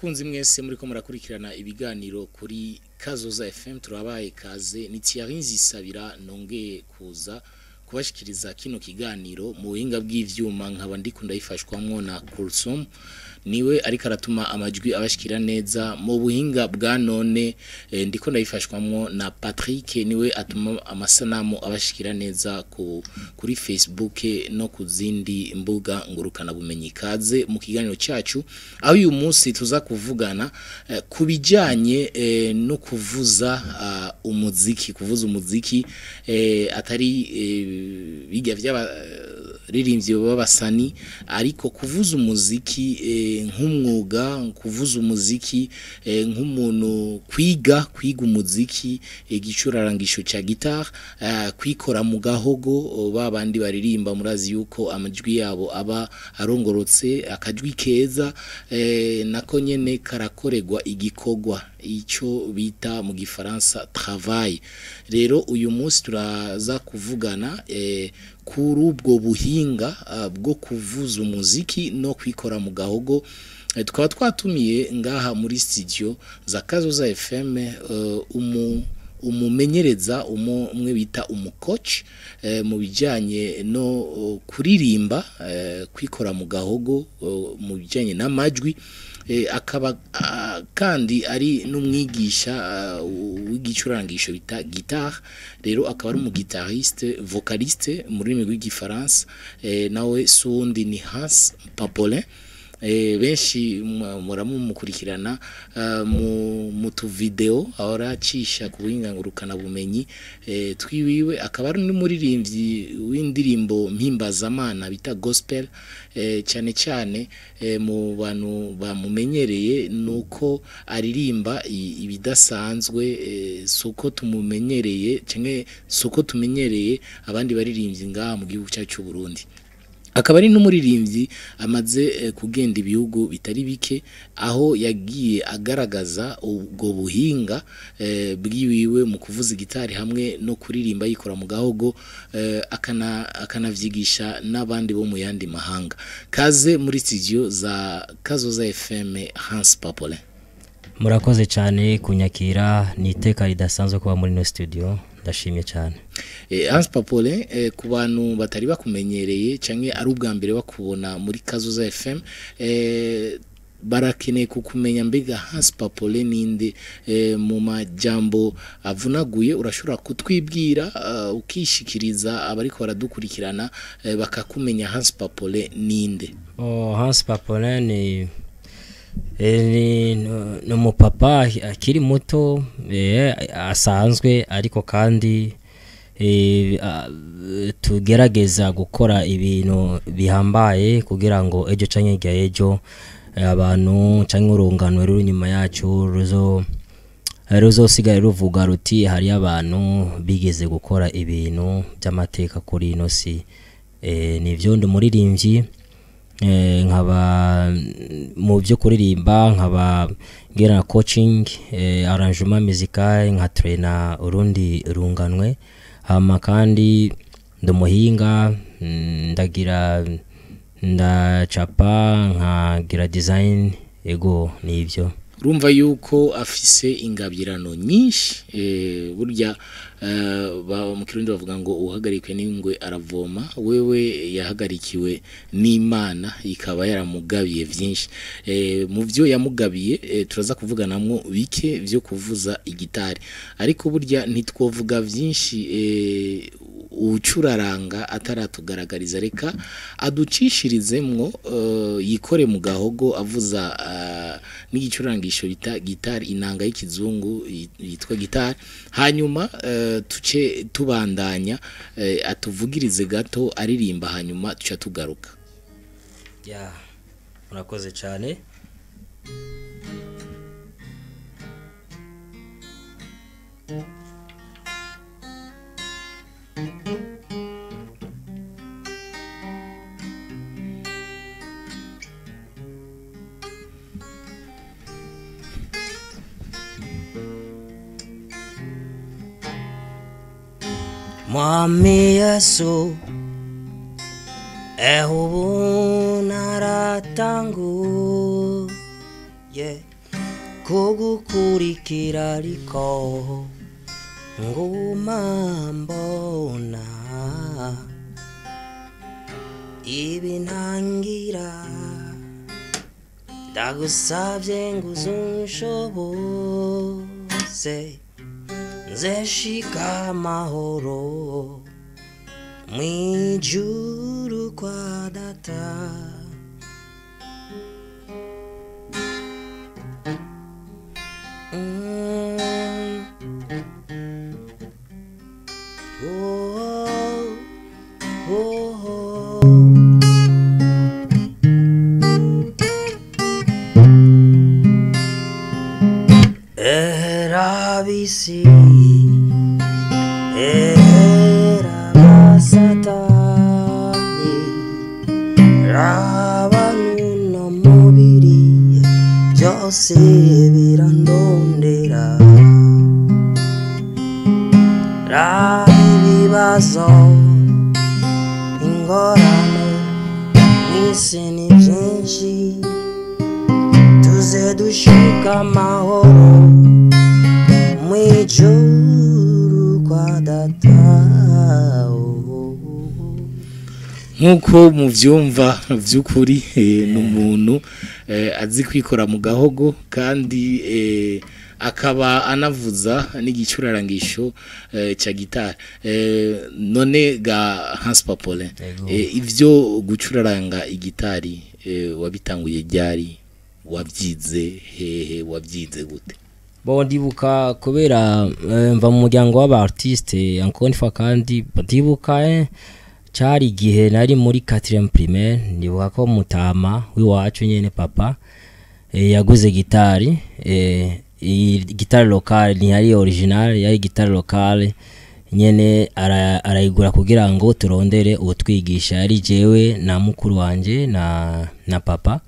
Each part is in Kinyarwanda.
bakunzi mwese muri ko murakurikirana ibiganiro kuri Kazoza FM turabaye kaze ni Thierry Nzisabira nongeye kuza kubashikiriza kino kiganiro mu buhinga bw'ivyuma nkaba ndikunda yifashwamwo na Coulson niwe ariko aratuma amajwi abashikira neza mu buhinga bwa none ndiko ndayifashwamwo na Patrick niwe atuma amasanamu abashikira neza kuri Facebook no ku zindi mbuga ngurukana bumenyi kaze mu kiganiro cyacu aho uyu munsi tuza kuvugana kubijanye no kuvuza umuziki atari bijya by'abaririmbyi b'abasani ariko kuvuza umuziki nk'umwuga kuvuza umuziki nk'umuntu kwiga umuziki igicurarangisho ca guitar kwikora mu gahogo babandi baririmba murazi yuko amajwi yabo aba arongorotse akajwi keza nako nyene karakoregwa igikogwa ico bita mu gifaransa travail rero uyu munsi turaza kuvugana kuri ubwo buhinga bwo kuvuza umuziki no kwikora mu gahogo tukaba twatumiye ngaha muri studio za Kazoza FM umumenyereza umwe bita umucoach mu bijanye no kuririmba kwikora mu gahogo mu bijanye n'amajwi akaba kandi ari n'umwigisha w'igicurangisho bita guitar rero akaba ari umugitariste vocaliste mu rurimi rw'igifaransa nawe sundi ni Hans Papolin benshi muramumukurikirana mu tu video ahora acisha kubuhingangurukana bumenyi twiwiwe akaba ari n'umuririmbyi w'indirimbo mpimbazamana bita gospel cyane cyane mu bantu bamumenyereye nuko aririmba ibidasanzwe suko tumumenyereye cyane suko tumenyereye abandi baririmbyi ngaha mu gihugu cyacu Burundi akaba ari n'umuririmbyi amaze kugenda ibihugu bitari bike aho yagiye agaragaza ubwo buhinga bwiwiwe mu kuvuza gitari hamwe no kuririmba yikora mu gahogo akanavyigisha n'abandi bo mu yandi mahanga kaze muri studio za Kazoza FM Hans Papolin murakoze cyane kunyakira niteka ridasanzwe kuba muri no studio ndashimye cyane Hans Papolin ku bantu batari bakumenyereye canke ari ubwa mbere bakubona muri Kazoza FM barakeneye kukumenya mbega Hans Papolin ninde mu majambo avunaguye urashobora kutwibwira ukishikiriza abariko baradukurikirana bakakumenya Hans Papolin ninde Hans Papolin ni umupapa akiri muto asanzwe ariko kandi tugerageza gukora ibintu bihambaye kugira ngo ejo canke rya ejo abantu canke urungano ruri nyuma yacu ruzosigara ruvuga ruti hari abantu bigeze gukora ibintu by'amateka kuri ino si nivyo ndumuririmbyi nkaba mu byo kuririmba nkaba ngera coaching arrangement musical nka trainer urundi runganwe hama kandi ndumuhinga ndacapa nkagira design ego nivyo urumva yuko afise ingabirano nyinshi burya mu Kirundi bavuga ngo uhagarikwe n'ingwe aravoma wewe yahagarikiwe n'Imana ikaba yaramugabiye byinshi mu byo yamugabiye turaza kuvuganamwo bike byo kuvuza igitari ariko burya ntitwovuga byinshi ucuraranga ataratugaragariza reka aducishirizemwo yikore mu gahogo avuza n'igicurangisho bita gitari inanga y'ikizungu yitwa gitari hanyuma tuce tubandanya atuvugirize gato aririmba hanyuma tuca tugaruka murakoze cyane Mwami Yesu ubu naratangu kugukurikira ariko nguma mbona ibintangira ndagusabye ngo uzunshobose nzeshika amahoro mwijuru kwa data. Era bisi, era basatani, rabanu no mubiri, byose birandondera, rabibazo, ingorane, mwisi ni byinshi, tuze dushika amahoro mwijuru kwa data. Nkuko muvyumva vy'ukuri n'umuntu azi kwikora mu gahogo kandi akaba anavuza n'igicurarangisho ca gitari. None ga Hans Papole ivyo gucuraranga igitari wabitanguye ryari, wabyize hehe, wabyize gute? Bo ndibuka kubera mva mu muryango w'abartiste encore une fois kandi ndibuka cyari igihe nari muri 4e primaire, ndibuka ko mutama wiwacu nyene papa yaguze gitari, gitari locale ni yari original, yari gitari locale nyene arayigura kugira ngo turondere utwigisha, yari jewe na mukuru wanje na papa.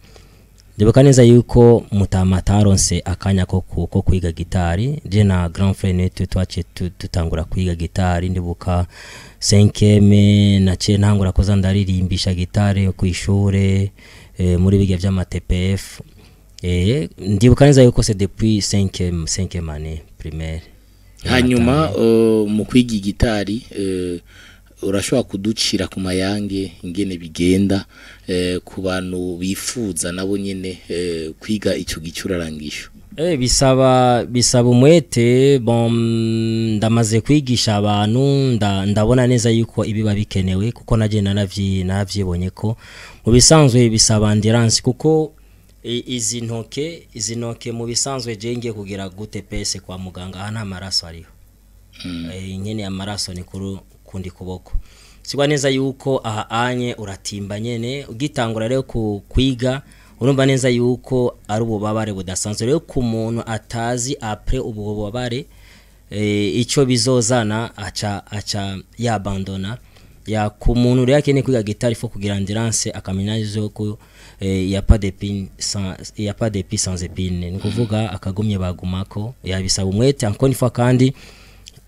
Ndibuka neza yuko mutama taronse akanya ko kwiga gitari, je na grand frère netu twace tutangura kwiga gitari. Ndibuka 5e nace ntangura koza ndaririmbisha gitari ku ishure muri biga by'ama TPF. Ndibuka neza yuko c'est depuis 5e année primaire. Hanyuma mu kwiga gitari urashobora kuducira ku mayange ingene bigenda ku bantu bifuza nabo nyene kwiga ico gicurarangisho? Bisaba umwete. Bon, ndamaze kwigisha abantu, ndabona neza yuko ibiba bikenewe kuko naje naravyibonye ko mu bisanzwe bisaba endurance, kuko izi ntoke mu bisanzwe je ngiye kugira gute pese kwa muganga hana amaraso ariho. Nyene amaraso ni kundi kuboko. Sigwa neza yuko aha anye uratimba nyene ugitangura rero kwiga, urumva neza yuko ari ububabare budasanzwe rero ku muntu atazi après ububabare ico bizozana aca yabandona. Ya ku muntu rero akene kwiga gitari fo kugira endurance akamenya yuko ya pas de pis sans épine, ni kuvuga akagumye bagumako. Yabisaba umwete encore une fois kandi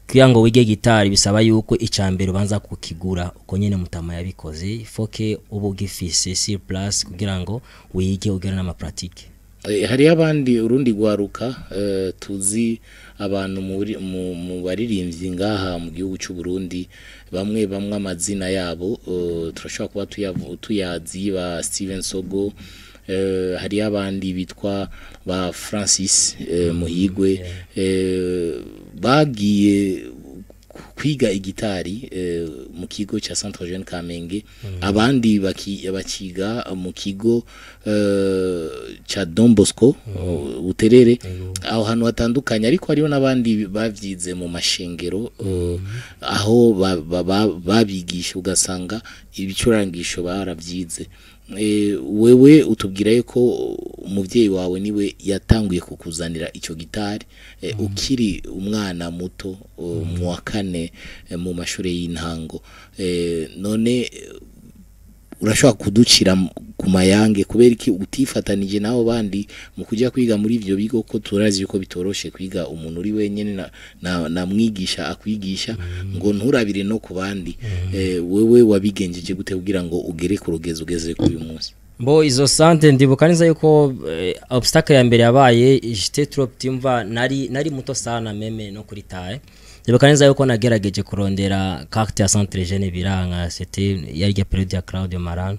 kugira ngo wige gitari bisaba yuko icambere ubanza kukigura uko nyene mutama yabikoze, foke ubu gifise sur place kugira ngo wige ugera n'ama pratique. Hari abandi urundi gwaruka tuzi abantu mu baririmbyi ngaha mu gihugu cy'u Burundi, bamwe amazina yabo turashobora kuba tuyazi ba Steven Sogo, hari abandi bitwa ba Francis Muhigwe bagiye kwiga igitari mu kigo cha Centre Jeune Kamenge, abandi bakiga mu kigo cha Don Bosco Buterere, aho hantu hatandukanye. Ariko hariho nabandi bavyize mu mashengero aho babigisha ugasanga ibicurangisho baravyize. Wewe utubwira yuko umuvyeyi wawe niwe yatanguye kukuzanira ico gitari ukiri umwana muto mu wa 4 mu mashure y'intango. None urashobora kuducira ku mayange kubera iki utifatanije naho bandi mu kujya kwiga muri ivyo bigo, ko turazi yuko bitoroshe kwiga umuntu uri wenyene na mwigisha akwigisha ngo nturabire no ku bandi. Wewe wabigenjeje gute kugira ngo ugere ku rugezo ugeze kuri uyu munsi? Bo izo sante ndibuka neza yuko obstacle ya mbere yabaye j'étais trop petit mva nari muto sana meme no kuri taye. Ndibuka neza yuko nagerageje kurondera carte ya centre jeune biranga c'était yari ya periode ya Claudio Maran.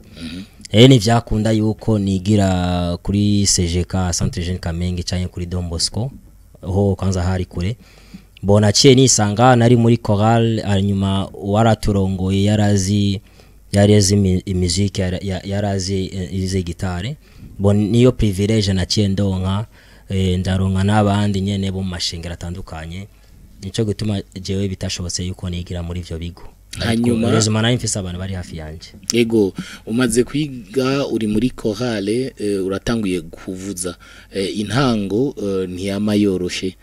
Ni vyakunda yuko nigira kuri CGK centre jeune Kamenge cyane kuri Don Bosco ho kanza hari kure. Bona ciye nisanga nari muri chorale hanyuma waraturongoye yarazi imiziki yarazi ize gitare bon niyo privilege naciye ndonka ndaronka n'abandi nyene bo mashengera atandukanye nico gutuma jewe bitashobotse yuko nigira muri ivyo bigo hanyuma rezuma nayo mfise abantu bari hafi yanje ego umaze kwiga uri muri chorale uratanguye kuvuza intango ntiyama yoroshe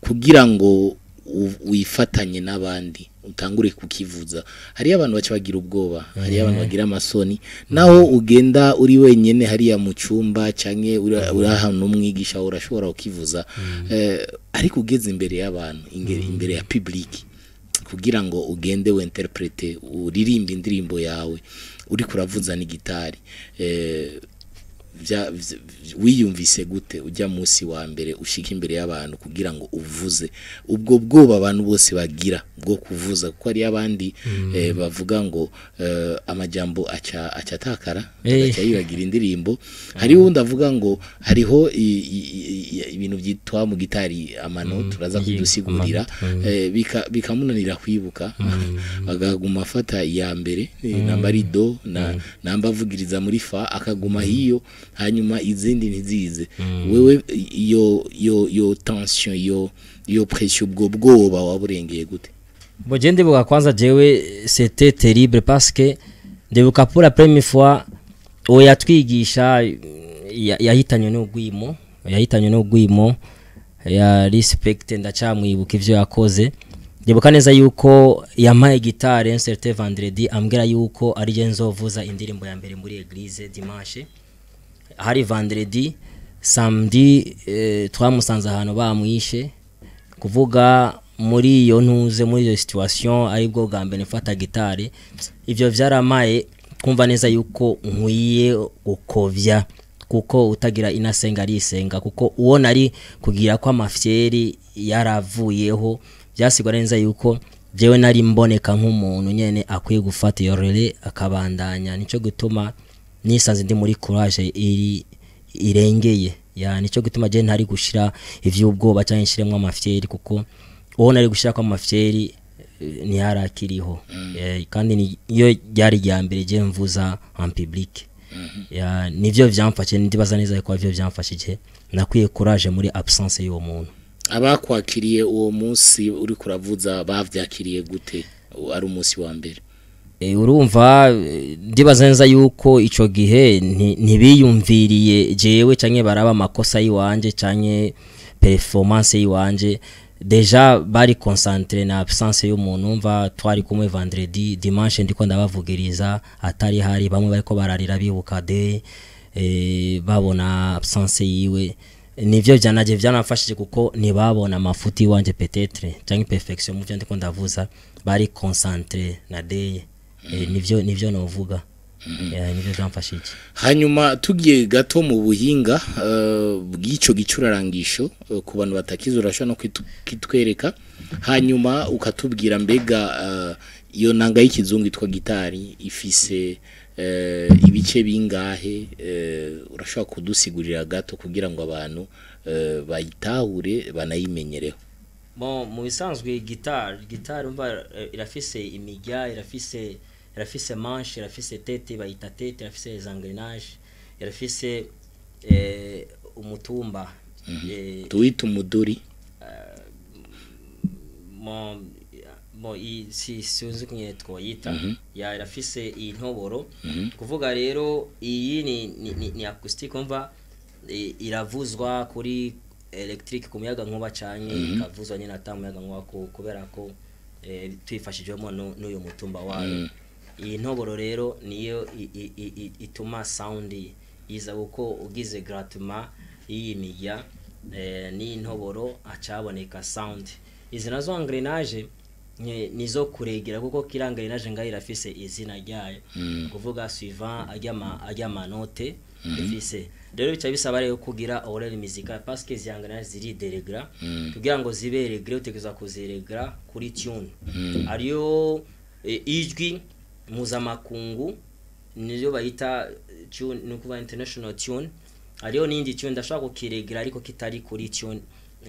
kugira ngo wifatanye n'abandi utangure kukivuza hari abantu baca bagira ubwoba hari abantu bagira amasoni naho ugenda uri wenyene hari ya mu cyumba canke uri ahantu umwigisha urashobora kukivuza ariko ugeze imbere y'abantu imbere ya public kugira ngo ugende we interprete uririmba indirimbo yawe uri kuravuza n'igitari wiyumvise gute ujya munsi wa mbere ushika imbere y'abantu kugira ngo uvuze ubwo bwoba abantu bose bagira bwo kuvuza kuko ari abandi bavuga ngo amajambo acatakara aca yibagira indirimbo hari wundi avuga ngo hariho ibintu byitwa mu gitari amano turaza kudusigurira bikamunanira kwibuka bagaguma afata ya mbere namba rido namba avugiriza muri fa akaguma hiyo hanyuma izindi ntizize wewe yo tension yo pression ubwo bwoba waburengeye gute boje ndibuka kwanza jewe c'était terrible parce que ndibuka pour la première fois yatwigisha yahitanye n'ugwimo ya respect ndacamwibuka ivyo yakoze ndibuka neza yuko yamaye gitare un certain vendredi ambwira yuko ari je nzovuza indirimbo ya mbere muri église dimanche hari vendredi samedi twamusanze ahantu bamwishe kuvuga muri iyo ntuze muri iyo situation aribwo gambe nifata gitare ivyo vyaramaye kumva neza yuko nkwiye ukovya kuko utagira inasenga ari isenga kuko uwo nari kugira ko amafyeri yaravuyeho byasigwa neza yuko jewe nari mboneka nk'umuntu nyene akwiye gufata iyo relais akabandanya nico gutuma nisanze ndi muri courage irengeye ya nico gutuma je ntari gushira ivy'ubwoba cyangwa nshiremwe amafyeri kuko uwo nari gushira kwa amafyeri ni harakiriho kandi niyo ryari rya mbere je mvuza en public ya nivyo vyamfashe ndibaza neza yuko ivyo vyamfashije nakwiye courage muri absence y'uwo muntu abakwakiriye uwo munsi uri kuravuza bavyakiriye gute ari umunsi wa mbere urumva ndibaza neza yuko ico gihe ntibiyumviriye jewe canke baraba amakosa yiwanje canke performance yiwanje deja bari concentré na absence y'umuntu umva twari kumwe vendredi dimanche ndiko ndabavugiriza atari hari bamwe bariko bararira bibuka de babona absence yiwe nivyo byanaje byanafashije kuko nibabona amafuti wanje peut-être canke perfection mu byo ndiko ndavuza bari concentré na de nivyo novuga nivyo byamfashije hanyuma tugiye gato mu buhinga bw'ico gicurarangisho ku bantu batakizo urashobora no kitwereka hanyuma ukatubwira mbega iyo nanga y'ikizungu itwa gitari ifise ibice bingahe urashobora kudusigurira gato kugira ngo abantu bayitahure banayimenyereho mu bisanzwe gitari umva irafise imijya irafise manche irafise tete bayita tete irafise les engrenages irafise umutumba tuwita umuduri siuzi kunye twoyita ya irafise intoboro kuvuga rero iyi ni acoustic umva iravuzwa kuri electric kumuyaga nkuba canye ikavuzwa nyine atamuyaga nkuba kubera ko twifashijwemo n'uyo mutumba wayo iyi ntoboro rero niyo ituma sound iza uko ugize grattement iyi mijya ni intoboro acaboneka sound izi nazo engrenage nizo kuregera kuko kirangare naje ngaho irafise izina ryayo kuvuga suivant ajya manote ifise rero bica bisaba rero kugira oral musical parce que ziyangana ziri deregra kugira ngo ziberegre utegeza kuziregra kuri tune ariyo ijwi mpuzamakungu niyo bayita tune nukuva international tune ariyo nindi tune ndashaka kukiregra ariko kitari kuri tune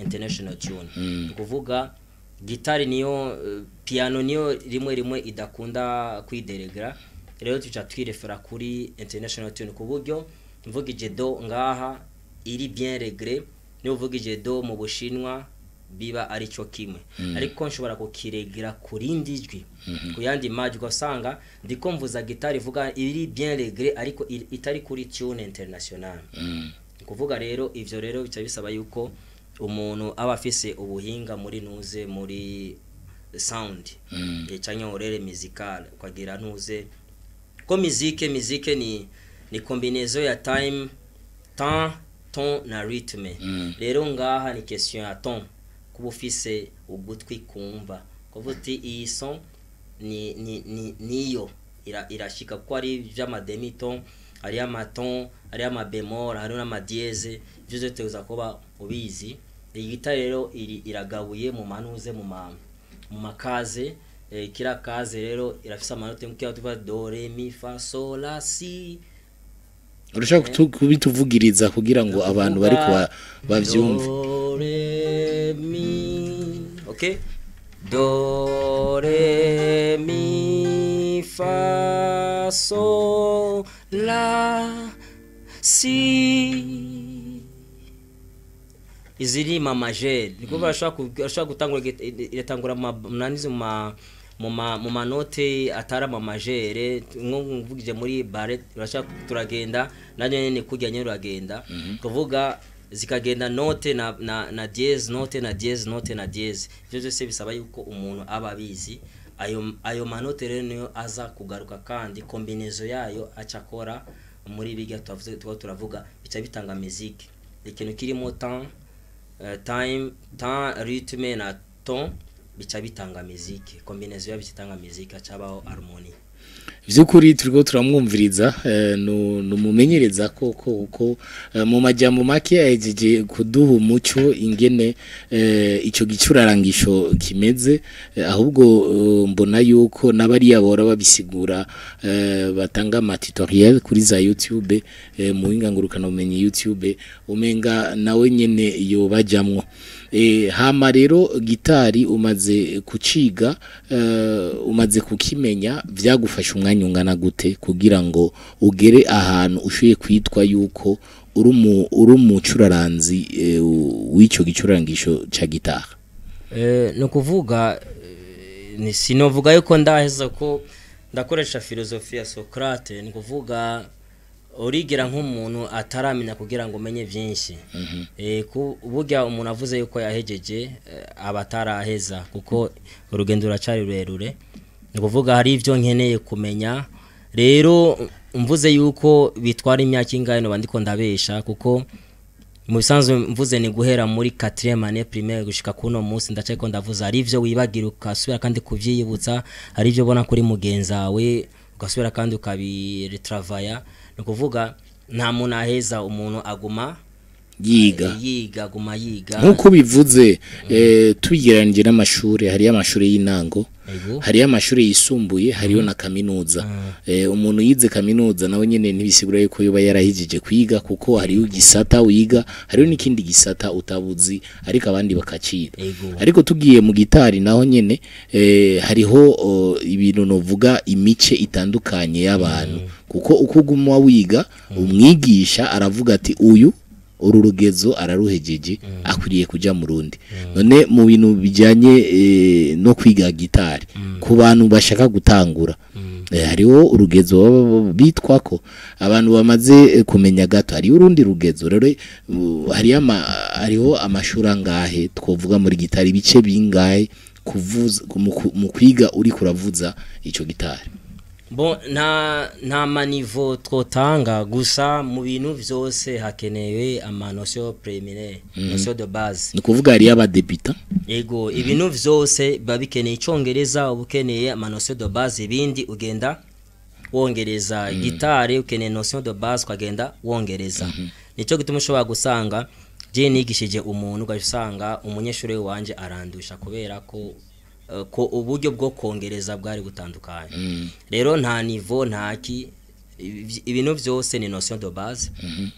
international tune kuvuga gitari niyo piano niyo rimwe idakunda kwideregra rero tuca twirefera kuri international tune ku buryo mvugije do ngaha iri bien regré niyo mvugije do mu Bushinwa biba ari cyo kimwe ariko nshobora kukiregra kuri ndijwi kuyandi majwi gusanga ndiko mvuza gitari vuga iri bien regré ariko itari kuri tune international kuvuga rero ivyo rero bica bisaba yuko umuntu aba afise ubuhinga muri nuze muri sound cyangwa orere musical kwagira nuze ko musique ni combinaison ya time temps ton na rythme rero ngaha ni question ya ton kuba ufise ugutwi kumva kuvuti iyi son niyo irashika ko ari vyama demi-ton ari amaton ari ama bemol ari n'ama dièse byose tuza kuba ubizi iyi gitari rero iragabuye mu manuze mu makaze kira kaze rero irafisa amanote mkiya tuva do re mi fa sol la si urashaka kubituvugiriza kugira ngo abantu bari kwa bavyumve do re mi okay do re mi fa sol la si iziri majeur niko bashaka gutangura iratangura munanize mu manote atara majeur nkuvugije muri ballet bashaka turagenda nanyo ne kujya nyo ragenda kuvuga zikagenda note na dièse note na dièse note na dièse byo byose bisaba yuko umuntu aba bizi ayo manote rero niyo aza kugaruka kandi combinaison yayo acakora muri biga tuvuze turavuga bica bitanga musique ikintu kirimo time rythme na ton bica bitanga musique combinaison yayo bitanga musique acabaho harmonie vyukuri turiko turamwumviriza numumenyereza ko mu majambo make yajeje kuduha umuco ingene ico gicurarangisho kimeze ahubwo mbona yuko nabari yabora babisigura batanga ama tutorial kuri za YouTube mu ngangurukana umenye YouTube umenga nawe nyene yo bajamwo hama rero gitari umaze kuciga umaze kukimenya vyagufasha umwanya ungana gute kugira ngo ugere ahantu ushoye kwitwa yuko uri umucuraranzi w'ico gicurarangisho ca gitara no kuvuga sinovuga yuko ndaheza ko ndakoresha filosofi ya Socrate ni kuvuga urigera nk'umuntu ataramenya kugira ngo umenye byinshi burya umuntu avuze yuko yahejeje abataraheza kuko urugendo ruracari rurerure ni kuvuga hari ivyo nkeneye kumenya rero mvuze yuko bitwara imyaka ingahe no bandiko ndabesha kuko mu bisanzwe mvuze ni guhera muri 4e année primaire gushika kuno munsi ndacaye ko ndavuza ari ivyo wibagira ukasubira kandi kuvyiyibutsa ari ivyo bona kuri mugenzawe ugasubira kandi ukabiretravailler no kuvuga nta muntu aheza umuntu aguma yiga aguma yiga nkuko bivuze tuyigeranije n'amashuri hari amashuri y'intango hari amashuri yisumbuye hariyo na kaminuza umuntu yize kaminuza nawe nyene ntibisigura yuko yoba yarahijije kwiga kuko hariyo gisata wiga hariyo n'ikindi gisata utabuzi ariko abandi bakacira ariko tugiye mu gitari naho nyene hariho ibintu novuga imice itandukanye y'abantu kuko ukuguma wiga umwigisha aravuga ati uyu uru rugezo araruhejeje akwiriye kuja mu rundi none mu bintu bijanye no kwiga gitari ku bantu bashaka gutangura hariho urugezo bitwako abantu bamaze kumenya gato hari urundi rugezo rero hariho amashuri angahe twovuga muri gitari bice bingahe kuvuza mu kwiga uri kuravuza ico gitari Bon nta manivo twotanga gusa mu bintu vyose hakenewe amanosio préliminaire notion de base ni kuvuga ari abadepita ego ibintu vyose babikeneye icongereza ubukeneye amanosio de base ibindi ugenda wongereza gitare ukeneye notion de base kwagenda wongereza nico gituma ushobora gusanga je nigishije umuntu ugasanga umunyeshuri wanje arandusha kubera ko uburyo bwo kongereza bwari gutandukanye rero nta niveau ntaki ibintu vyose ni notion de base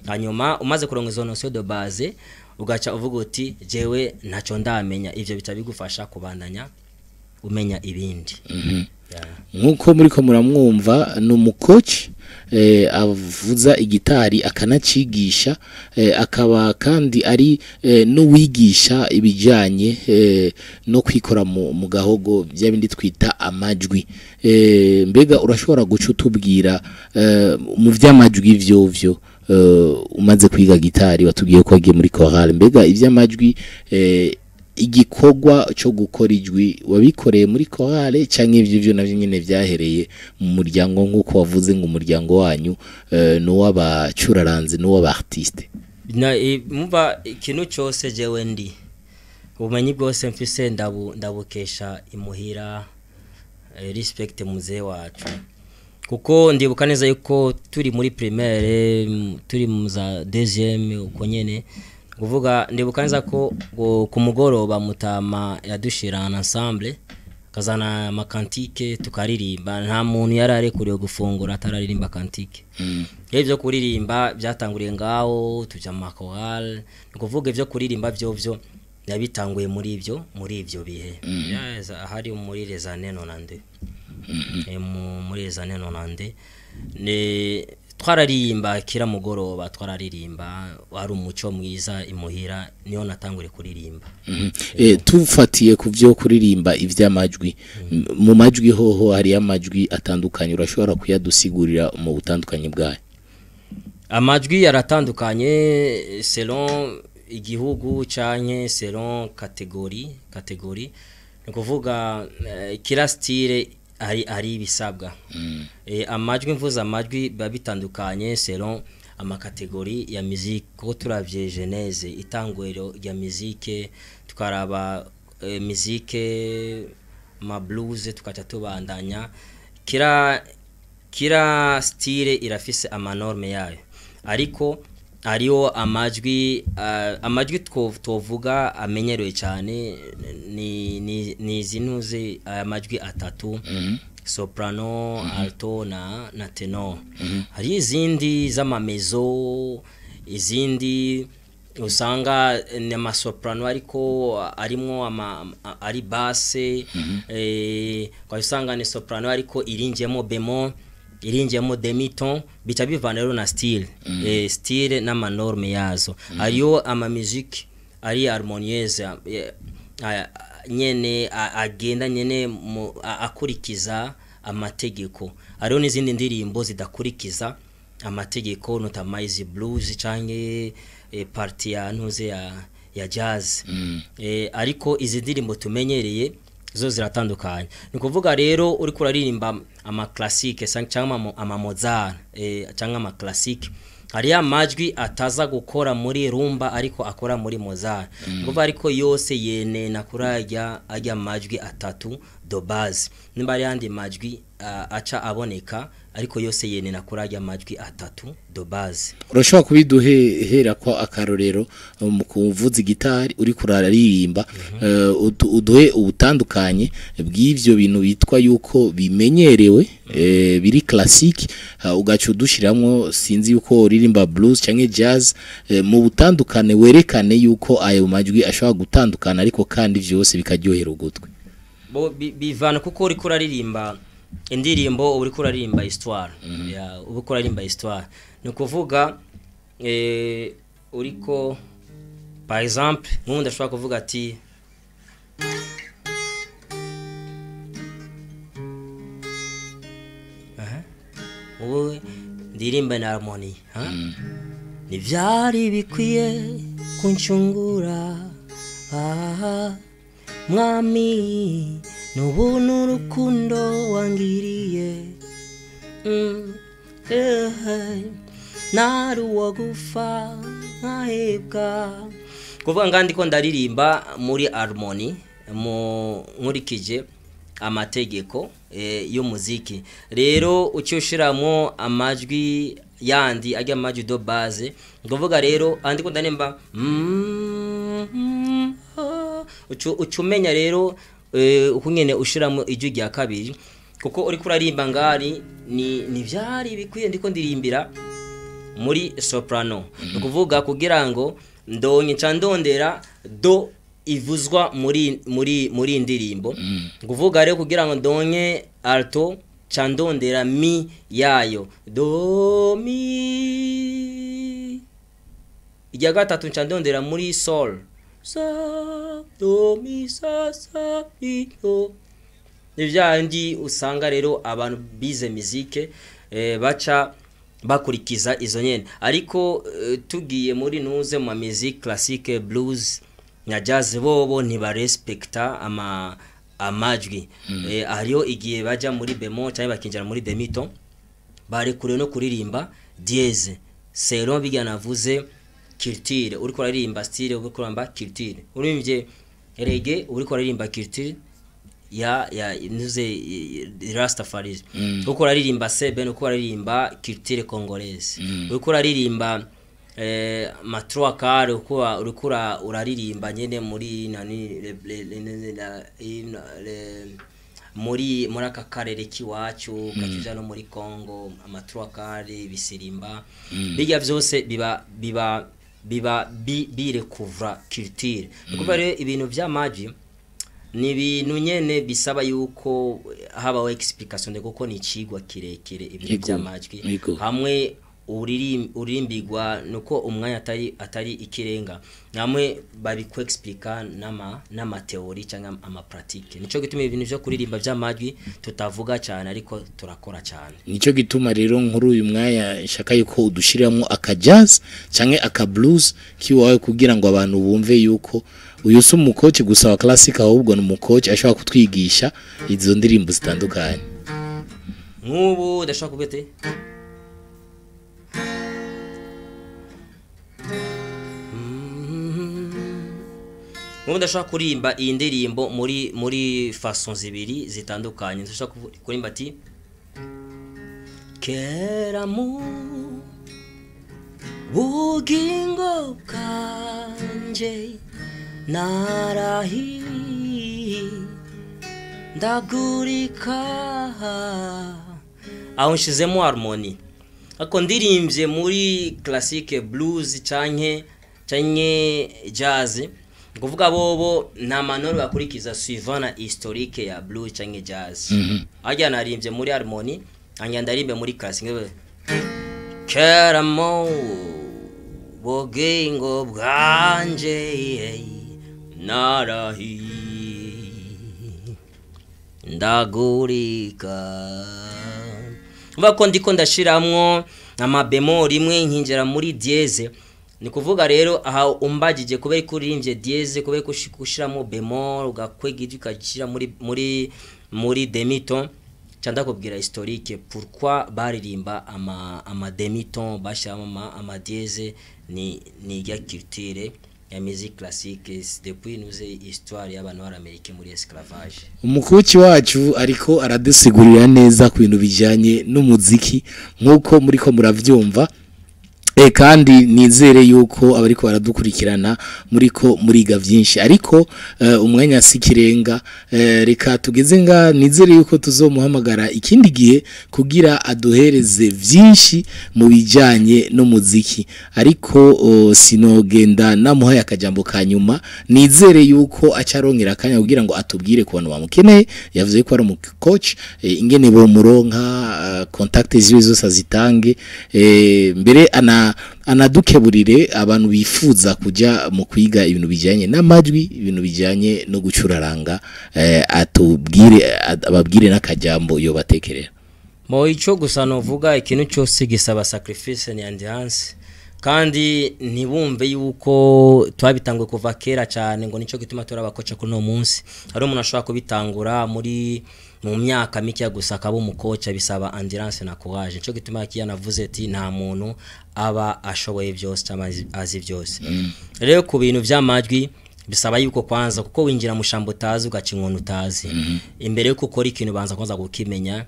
hanyuma umaze kuronka izo notion de base ugaca uvuga uti jewe ntaco ndamenya ivyo bica bigufasha kubandanya umenya ibindi nkuko muri ko muramwumva no mukoci avuza igitari akanacigisha akaba kandi ari no wigisha ibijanye no kwikora mu gahogo byabindi twita amajwi mbega urashobora guca utubwira mu vy'amajwi vyovyo umaze kwiga gitari watubwiye ko agiye muri chorale mbega ivy'amajwi igikorwa cyo gukora ijwi wabikoreye muri chorale canke ivyo navyo nyene vyahereye mu muryango nkuko wavuze ngo umuryango wanyu no w'abacuraranze no w'abartiste mumva ikintu cyose jewe ndi ubumenyi bwose mfise ndabukesha imuhira respect muzee wacu kuko ndibuka neza yuko turi muri primaire turi mu za deuxième uko nyene kuvuga ndibuka neza ko ku mugoroba mutama yadushira en ensemble kazana makantike tukaririmba nta muntu yarare kuriyo gufungura atararirimba kantike ivyo kuririmba byatanguriye ngaho tuja mu chorale kuvuga ivyo kuririmba vyovyo yabitanguye muri ivyo bihe hari muri les années 90 muri les années 90 ne twararimba kira mugoroba twararirimba ari umuco mwiza imuhira niyo natangure kuririmba tufatiye ku byo kuririmba ivy'amajwi mu majwi hoho hari amajwi atandukanye urashobora kuyadusigurira mu butandukanye bwayo amajwi yaratandukanye selon igihugu canke selon categorie ni kuvuga kira style hari bisabwa amajwi mvuza amajwi babitandukanye selon amakategori ya musique ko turavye genèse itangwero ya musique tukaraba musique ma blues tukaca tubandanya kira style irafise amanorme yayo ariko ariyo amajwi twovuga amenyerewe cyane ni zinuze amajwi atatu soprano alto na tenor hari izindi z'amamezo izindi usanga ni amasoprano ariko arimo ari basse kwa usanga ni soprano ariko irinjemo bemol irinjemo demiton bica bivanero na style style na manorme yazo ariyo ama musique ari harmonieuse nyene agenda nyene akurikiza amategeko ariyo n'izindi ndirimbo zidakurikiza amategeko notamize blues canke party ya ntuze ya jazz ariko izi ndirimbo tumenyereye zo ziratandukanye ni kuvuga rero uri kuraririmba ama classique cyangwa ama Mozart cyangwa ama classique hari amajwi ataza gukora muri rumba ariko akora muri Mozart kuva ariko yose yenena kurajya ajya majwi atatu do base nimba yandi majwi aca aboneka ariko yose yenena kurajya majwi atatu do base urashobora kubiduhera ko akarorero mu kuvuza gitari uri kuraririmba uduhe ubutandukanye bw'ivyo bintu bitwa yuko bimenyerewe biri classique ugaca udushiramwo sinzi yuko uririmba blues canke jazz mu butandukane werekane yuko ayo majwi ashobora gutandukana ariko kandi vyose bikaryohera ugutwe bo bivana kuko uri kuraririmba indirimbo uri kuraririmba histoire ya uri kuraririmba histoire no kuvuga uriko par exemple nk'umuntu ashobora kuvuga ati wowe ndirimba na harmony ni vyari bikwiye kunchungura mwami n'ubuntu rukundo wangiriye naruwo gufa nkahebwa kuvuga ngandi ko ndaririmba muri harmony mu nkurikije amategeko y'umuziki rero ucyushiramo amajwi yandi ajya amajwi do base ngovuga rero andi ko ndanemba ucumenya rero ukunyene ushiramo ijwi rya kabiri kuko uri kurarimba ngari ni vyari bikwiye ndiko ndirimbira muri soprano ukuvuga kugira ngo ndonye candondera do ivuzwa muri indirimbo kuvuga rero kugira ngo ndonye alto candondera mi yayo do mi ijya gatatu candondera muri sol sa do mi sa mi do nivyandi usanga rero abantu bize muzike baca bakurikiza izo nyene ariko tugiye muri nuze mu music classique blues na jazz bobo ntibarespecta amajwi ariyo igiye baja muri bemol cyangwa bakinjira muri demiton bare kure no kuririmba dièse selon bijya navuze culture uri ko aririmba style uri kuramba culture urimvye reggae uri ko aririmba culture ya nuze Rastafari uko aririmba sebe no ko aririmba culture congolaise uko aririmba matroa kare uko urikura uraririmba nyene muri nani muri aka karere kiwacu kacuja no muri Congo amatroa kare bisirimba bijya vyose biba bire couvra culture kuko rero ibintu vya maji ni ibintu nyene bisaba yuko habaho explication kuko ni cigwa kirekire ibintu by'amajwi hamwe uririmbirwa nuko umwanya atari ikirenga namwe babiko explica nama theory cyangwa ama pratique nico gituma ibintu byo kuririmba by'amajwi tutavuga cyane ariko turakora cyane nico gituma rero nkuru uyu mwanya shaka yuko udushiramo aka jazz cyangwa aka blues kiwawe kugira ngo abantu bumve yuko uyu si umukoci gusa wa classic ahubwo ni umukoci ashobora kutwigisha izo ndirimbo zitandukanye nk'ubu ndashaka kubete nk'ubu ndashaka kurimba iyi ndirimbo muri façon zibiri zitandukanye ndashaka kurimba ati kera mu bugingo bwanje narahi ndagurika aho nshizemo harmony ako ndirimbye muri classique blues canke jazz kuvuga bobo nta manoro bakurikiza suivant historique ya blues canke jazz ajya narimbye muri harmony anya ndarimbe muri classique keramo bogingo bwanje narahi ndagurika bako ndiko ndashiramwo amabemol rimwe nkinjira muri dièse ni kuvuga rero aha umbagije kubera kuririmvye dièse kubera kushiramo bemol ugakwegije ukashira muri demiton cyanda kubwira historique pourquoi baririmba ama demiton bashama ama dièse ni ya culture ya musique classique depuis nous histoire y'abantu b'Amerika muri esclavage umukuci wacu ariko aradusigurira neza ku bintu bijanye n'umuziki nkuko muri ko muravyumva kandi nizere yuko abariko baradukurikirana muriko muriga vyinshi ariko umwanya sikirenga reka tugeze nga nizere yuko tuzomuhamagara ikindi gihe kugira aduhereze vyinshi mu bijanye no muziki ariko sinogenda namuhaye akajambo kanyuma nizere yuko acarongera akanya kugira ngo atubwire ku bantu bamukeneye yavuze ko ari mu coach ingene bo muronka contact ziwe zose azitange mbere anadukeburire abantu bifuza kujya mu kwiga ibintu bijyanye n'amajwi ibintu bijyanye no gucuraranga ababwire n'akajambo yo batekerera mo ico gusa novuga ikintu cyose gisaba sacrifice ni endurance kandi ntibumve yuko twabitangwe kuva kera cyane ngo nico gituma turabakoca kuno munsi ari umuntu ashobora kubitangura muri mu myaka mike gusa akaba umukoca bisaba endurance na courage. Cyo gituma kiyanavuze ati nta muntu aba ashoboye byose cyangwa azi byose. Rero ku bintu by'amajwi bisaba yuko kwanza kuko winjira mu shambo utazi ugaca inkoni utazi. Imbere yuko ukora ikintu banza kwanza gukimenya.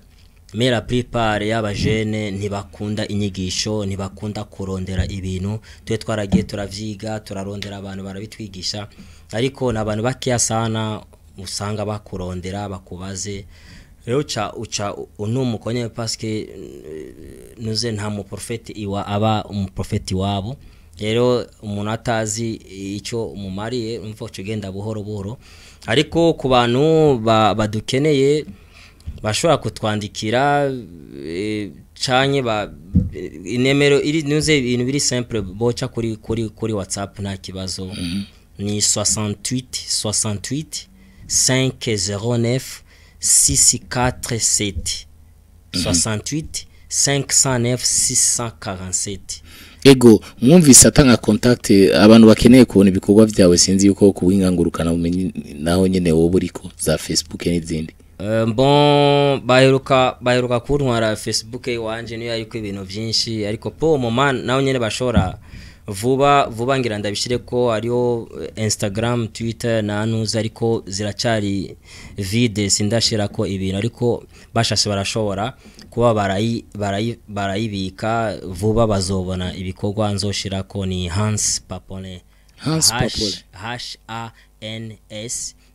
Mera prepare y'abajene ntibakunda inyigisho, ntibakunda kurondera ibintu. Twe twaragiye turavyiga, turarondera abantu barabitwigisha, ariko nabantu bakiya sana usanga bakurondera bakubaze. Rero uca unumukonye parce que nuze nta mu prophète iwa aba umuprofeti wabo. Rero umuntu atazi icyo umumariye umva cyo genda buhoro buhoro, ariko ku bantu badukeneye bashobora kutwandikira canye inemero iri nuze ibintu biri simple boca kuri WhatsApp nta kibazo. Ni 68 509 647 68 509 647. Ego mwumvise atanga contact abantu bakeneye kubona ibikorwa byawe sinzi yuko kubingangurukana umenye naho nyene wowe uriko za Facebook n'izindi. Bon baheruka kuntwara Facebook wanje niyo ariko ibintu byinshi, ariko po moment naho nyene bashora vuba ngira ndabishire ko ariyo Instagram, Twitter na nuza, ariko ziracari vide sindashira ko ibintu, ariko bashashe barashobora kuba barayibika vuba bazobona ibikorwa nzoshira ko. Ni Hans Papolin, HANS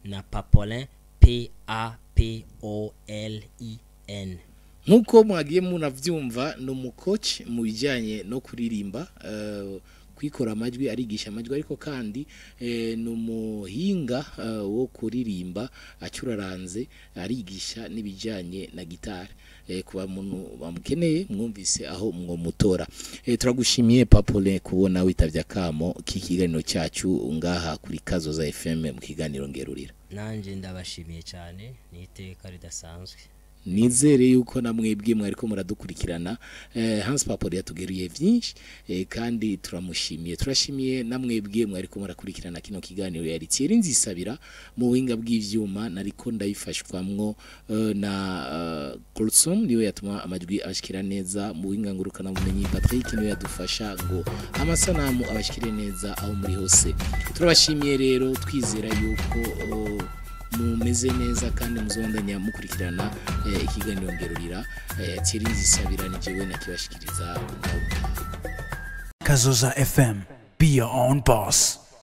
na Papolin PAPOLIN. Nkuko mwagiye munavyumva no mukoci mu bijyanye no kuririmba, kwikora amajwi, arigisha amajwi, ariko kandi no muhinga wo kuririmba acyuraranze, arigisha nibijyanye na gitari. Kuba muntu bamukeneye mwumvise aho mwo mutora. Turagushimiye Papolin kubona witavya kamo kikiganiro cyacu ngaha kuri Kazoza FM mu kiganiro ngerurira. Nanje ndabashimiye cyane, niteka ridasanzwe. Nizere yuko namwebwe mwariko muradukurikirana. Hans Papolin yatugeruye byinshi, kandi turamushimiye. Turashimiye namwebwe mwariko murakurikirana kino kiganiro. Yari Thierry Nzisabira mu buhinga bw'ivyuma, nariko ndayifashwamwo na Colson niwe yatuma amajwi ashikira neza. Mu buhinga ngurukana bumenyi Patrick niwe yadufasha ngo amasanamu abashikire neza aho muri hose. Turabashimiye rero, twizera yuko mumeze neza kandi muzondanya mukurikirana ikiganiro ngerurira. Thierry Nzisabira ni jewe nakibashikiriza. Kazoza FM, be your own boss.